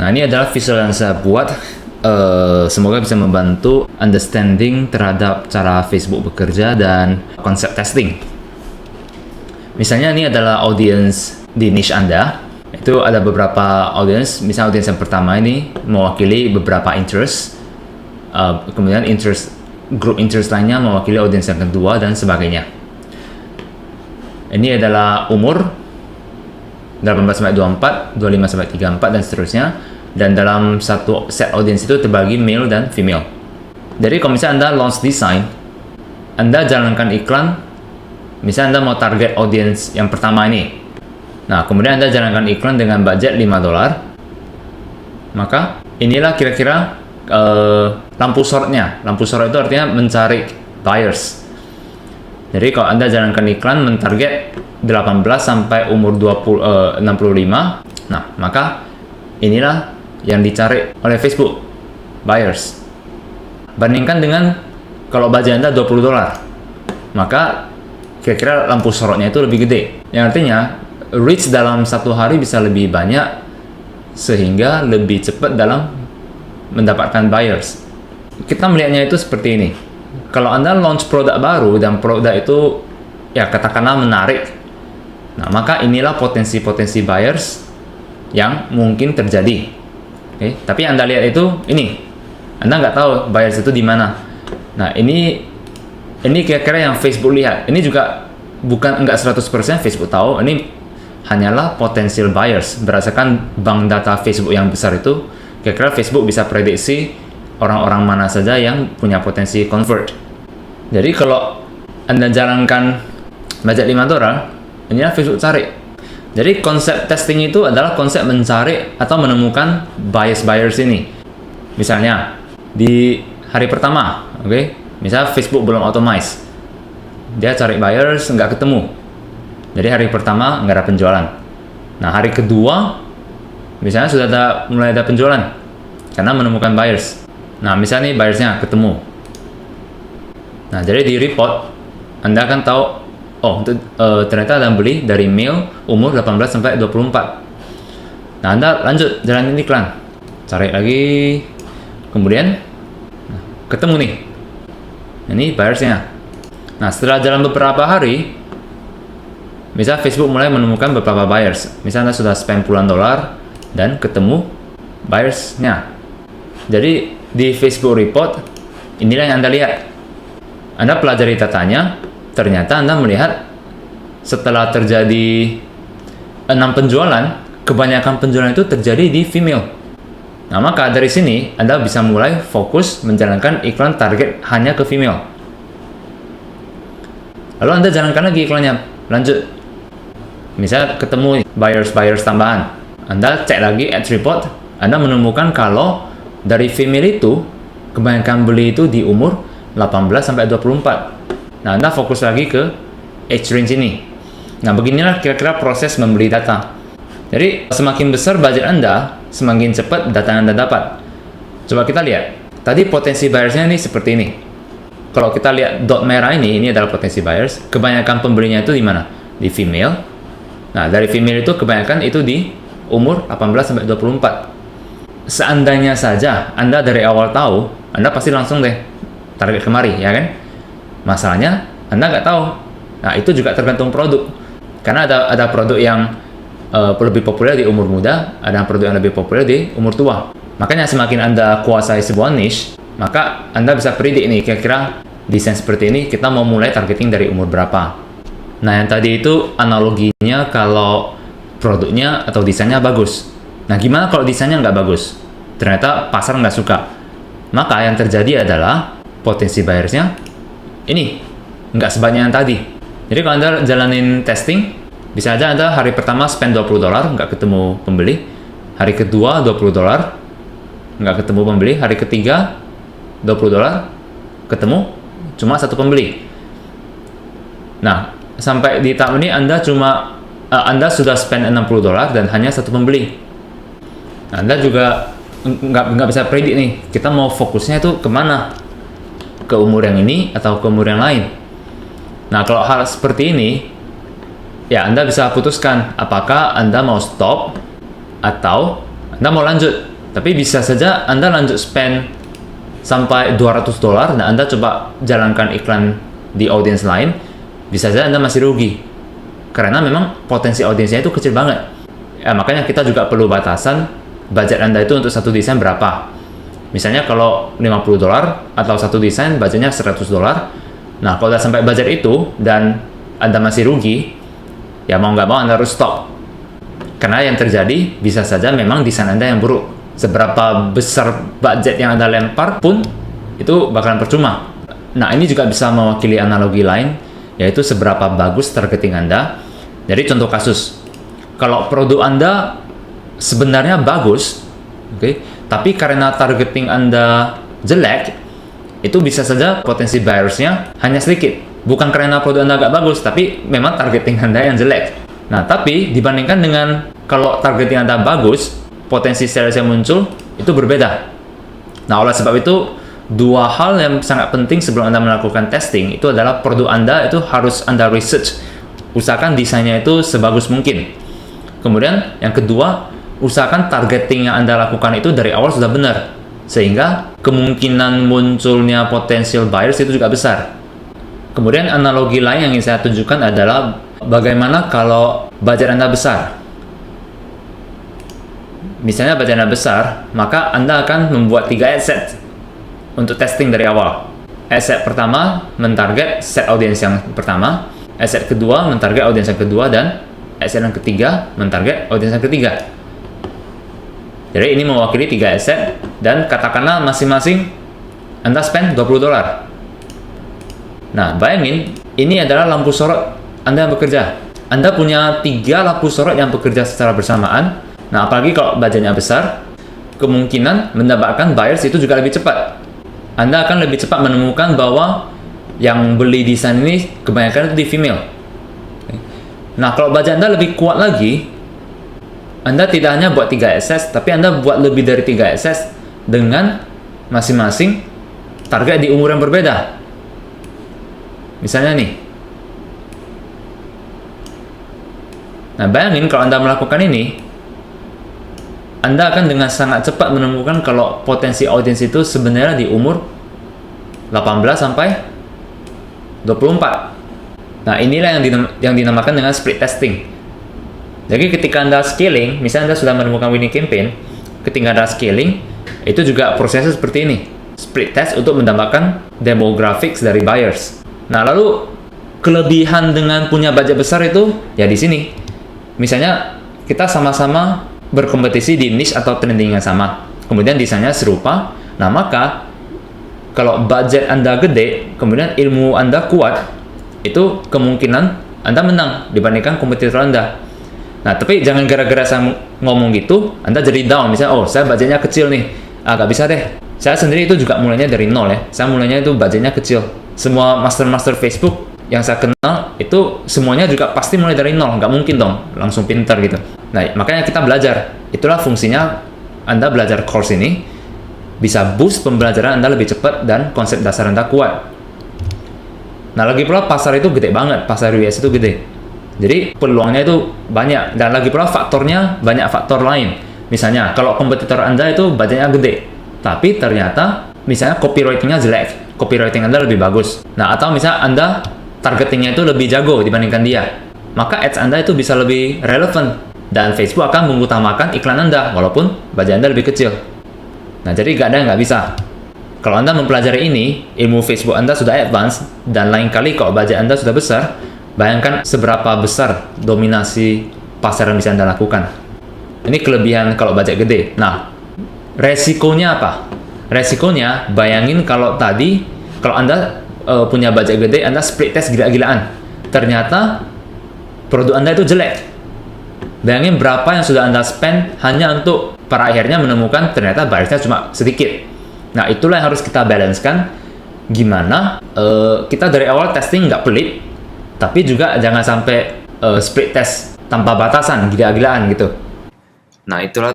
Nah, ini adalah visual yang saya buat. Semoga bisa membantu understanding terhadap cara Facebook bekerja dan konsep testing. Misalnya ini adalah audience di niche Anda. Itu ada beberapa audience. Misalnya audience yang pertama ini mewakili beberapa interest. Kemudian grup interest lainnya mewakili audience yang kedua dan sebagainya. Ini adalah umur 18-24, 25-34 dan seterusnya. Dan dalam satu set audience itu terbagi male dan female. Jadi kalau misalnya Anda launch design, Anda jalankan iklan, misalnya Anda mau target audience yang pertama ini. Nah, kemudian Anda jalankan iklan dengan budget $5. Maka inilah kira-kira lampu sorotnya. Lampu sorot itu artinya mencari buyers. Jadi kalau Anda jalankan iklan mentarget 18 sampai umur 65, nah maka inilah yang dicari oleh Facebook, buyers. Bandingkan dengan kalau budget Anda $20, maka kira-kira lampu sorotnya itu lebih gede. Yang artinya reach dalam satu hari bisa lebih banyak sehingga lebih cepat dalam mendapatkan buyers. Kita melihatnya itu seperti ini. Kalau Anda launch produk baru dan produk itu ya katakanlah menarik, nah maka inilah potensi-potensi buyers yang mungkin terjadi. Tapi Anda lihat itu ini, Anda nggak tahu buyers itu di mana. Nah ini kira-kira yang Facebook lihat. Ini juga nggak 100% Facebook tahu. Ini hanyalah potensial buyers berdasarkan bank data Facebook yang besar itu. Kira-kira Facebook bisa prediksi orang-orang mana saja yang punya potensi convert. Jadi kalau Anda jalankan budget $5, inilah Facebook cari. Jadi konsep testing itu adalah konsep mencari atau menemukan buyers ini. Misalnya di hari pertama, misalnya Facebook belum optimize, dia cari buyers nggak ketemu. Jadi hari pertama nggak ada penjualan. Nah hari kedua, misalnya sudah mulai ada penjualan karena menemukan buyers. Nah misalnya nih buyersnya ketemu. Nah jadi di report Anda akan tahu, ternyata ada yang beli dari male umur 18 sampai 24. Nah, Anda lanjut jalanin iklan. Cari lagi. Kemudian ketemu nih. Ini buyersnya. Nah, setelah jalan beberapa hari, misal Facebook mulai menemukan beberapa buyers. Misalnya Anda sudah spend puluhan dolar dan ketemu buyersnya. Jadi di Facebook report inilah yang Anda lihat. Anda pelajari datanya. Ternyata Anda melihat setelah terjadi 6 penjualan, kebanyakan penjualan itu terjadi di female. Nah, maka dari sini Anda bisa mulai fokus menjalankan iklan target hanya ke female. Lalu Anda jalankan lagi iklannya, lanjut. Misal ketemu buyers tambahan. Anda cek lagi ads report, Anda menemukan kalau dari female itu kebanyakan beli itu di umur 18 sampai 24. Nah, Anda fokus lagi ke age range ini. Nah, beginilah kira-kira proses membeli data. Jadi, semakin besar budget Anda, semakin cepat data yang Anda dapat. Coba kita lihat. Tadi potensi buyersnya ini seperti ini. Kalau kita lihat dot merah ini adalah potensi buyers. Kebanyakan pembelinya itu di mana? Di female. Nah, dari female itu kebanyakan itu di umur 18 sampai 24. Seandainya saja Anda dari awal tahu, Anda pasti langsung deh target kemari, ya kan? Masalahnya Anda nggak tahu. Nah, itu juga tergantung produk. Karena ada produk yang lebih populer di umur muda, ada produk yang lebih populer di umur tua. Makanya semakin Anda kuasai sebuah niche, maka Anda bisa predik nih, kira-kira desain seperti ini kita mau mulai targeting dari umur berapa. Nah, yang tadi itu analoginya kalau produknya atau desainnya bagus. Nah, gimana kalau desainnya nggak bagus? Ternyata pasar nggak suka. Maka yang terjadi adalah potensi buyersnya ini nggak sebanyak yang tadi. Jadi kalau Anda jalanin testing, bisa aja Anda hari pertama spend $20 nggak ketemu pembeli, hari kedua $20 nggak ketemu pembeli, hari ketiga $20 ketemu cuma satu pembeli. Nah, sampai di tahap ini Anda sudah spend $60 dan hanya satu pembeli. Nah, Anda juga nggak bisa predik nih, kita mau fokusnya itu kemana? Ke umur yang ini atau ke umur yang lain. Nah, kalau hal seperti ini, ya Anda bisa putuskan apakah Anda mau stop atau Anda mau lanjut. Tapi bisa saja Anda lanjut spend sampai $200 dan Anda coba jalankan iklan di audiens lain, bisa saja Anda masih rugi. Karena memang potensi audiensnya itu kecil banget. Ya, makanya kita juga perlu batasan budget Anda itu untuk satu desain berapa. Misalnya kalau $50 atau satu desain budgetnya $100. Nah, kalau udah sampai budget itu dan Anda masih rugi, ya mau nggak mau Anda harus stop. Karena yang terjadi bisa saja memang desain Anda yang buruk. Seberapa besar budget yang Anda lempar pun itu bakalan percuma. Nah, ini juga bisa mewakili analogi lain, yaitu seberapa bagus targeting Anda. Jadi contoh kasus, kalau produk Anda sebenarnya bagus, tapi karena targeting Anda jelek, itu bisa saja potensi buyersnya hanya sedikit. Bukan karena produk Anda nggak bagus, tapi memang targeting Anda yang jelek. Nah, tapi dibandingkan dengan kalau targeting Anda bagus, potensi sales yang muncul itu berbeda. Nah, oleh sebab itu, dua hal yang sangat penting sebelum Anda melakukan testing itu adalah produk Anda itu harus Anda research. Usahakan desainnya itu sebagus mungkin. Kemudian, yang kedua, usahakan targeting yang Anda lakukan itu dari awal sudah benar. Sehingga kemungkinan munculnya potensial buyers itu juga besar. Kemudian, analogi lain yang ingin saya tunjukkan adalah bagaimana kalau budget Anda besar. Misalnya budget Anda besar, maka Anda akan membuat 3 ad set untuk testing dari awal. Ad set pertama mentarget set audiens yang pertama, ad set kedua mentarget audiens yang kedua, dan ad set yang ketiga mentarget audiens yang ketiga. Jadi ini mewakili 3 ad set, dan katakanlah masing-masing Anda spend $20. Nah, bayangin, ini adalah lampu sorot Anda yang bekerja. Anda punya 3 lampu sorot yang bekerja secara bersamaan. Nah, apalagi kalau budgetnya besar, kemungkinan mendapatkan buyers itu juga lebih cepat. Anda akan lebih cepat menemukan bahwa yang beli desain ini kebanyakan itu di female. Nah, kalau budget Anda lebih kuat lagi, Anda tidak hanya buat 3 SS, tapi Anda buat lebih dari 3 SS dengan masing-masing target di umur yang berbeda. Misalnya nih. Nah, bayangin kalau Anda melakukan ini, Anda akan dengan sangat cepat menemukan kalau potensi audiens itu sebenarnya di umur 18 sampai 24. Nah, inilah yang dinamakan dengan split testing. Jadi ketika Anda scaling, misalnya Anda sudah menemukan winning campaign, ketika Anda scaling, itu juga prosesnya seperti ini. Split test untuk mendapatkan demographics dari buyers. Nah, lalu kelebihan dengan punya budget besar itu ya di sini. Misalnya kita sama-sama berkompetisi di niche atau trending yang sama, kemudian desainnya serupa. Nah, maka kalau budget Anda gede, kemudian ilmu Anda kuat, itu kemungkinan Anda menang dibandingkan kompetitor Anda. Nah, tapi jangan gara-gara saya ngomong gitu, Anda jadi down. Misalnya, oh, saya budgetnya kecil nih, nggak bisa deh. Saya sendiri itu juga mulainya dari nol ya. Saya mulainya itu budgetnya kecil. Semua master Facebook yang saya kenal itu semuanya juga pasti mulai dari nol. Nggak mungkin dong langsung pintar gitu. Nah, makanya kita belajar. Itulah fungsinya Anda belajar course ini. Bisa boost pembelajaran Anda lebih cepat dan konsep dasar Anda kuat. Nah, lagi pula pasar itu gede banget. Pasar US itu gede. Jadi peluangnya itu banyak. Dan lagi pula faktornya banyak faktor lain. Misalnya kalau kompetitor Anda itu budgetnya gede, tapi ternyata misalnya copywriting-nya jelek, copywriting Anda lebih bagus. Nah, atau misalnya Anda targetingnya itu lebih jago dibandingkan dia, maka ads Anda itu bisa lebih relevan. Dan Facebook akan mengutamakan iklan Anda, walaupun budget Anda lebih kecil. Nah, jadi nggak ada yang nggak bisa. Kalau Anda mempelajari ini, ilmu Facebook Anda sudah advance, dan lain kali kalau budget Anda sudah besar, bayangkan seberapa besar dominasi pasar yang bisa Anda lakukan. Ini kelebihan kalau budget gede. Nah, resikonya apa? Resikonya, bayangin kalau tadi, kalau Anda punya budget gede, Anda split test gila-gilaan. Ternyata produk Anda itu jelek. Bayangin berapa yang sudah Anda spend hanya untuk pada akhirnya menemukan ternyata buyersnya cuma sedikit. Nah, itulah yang harus kita balancekan. Gimana kita dari awal testing nggak pelit, tapi juga jangan sampai split test tanpa batasan, gila-gilaan gitu. Nah, itulah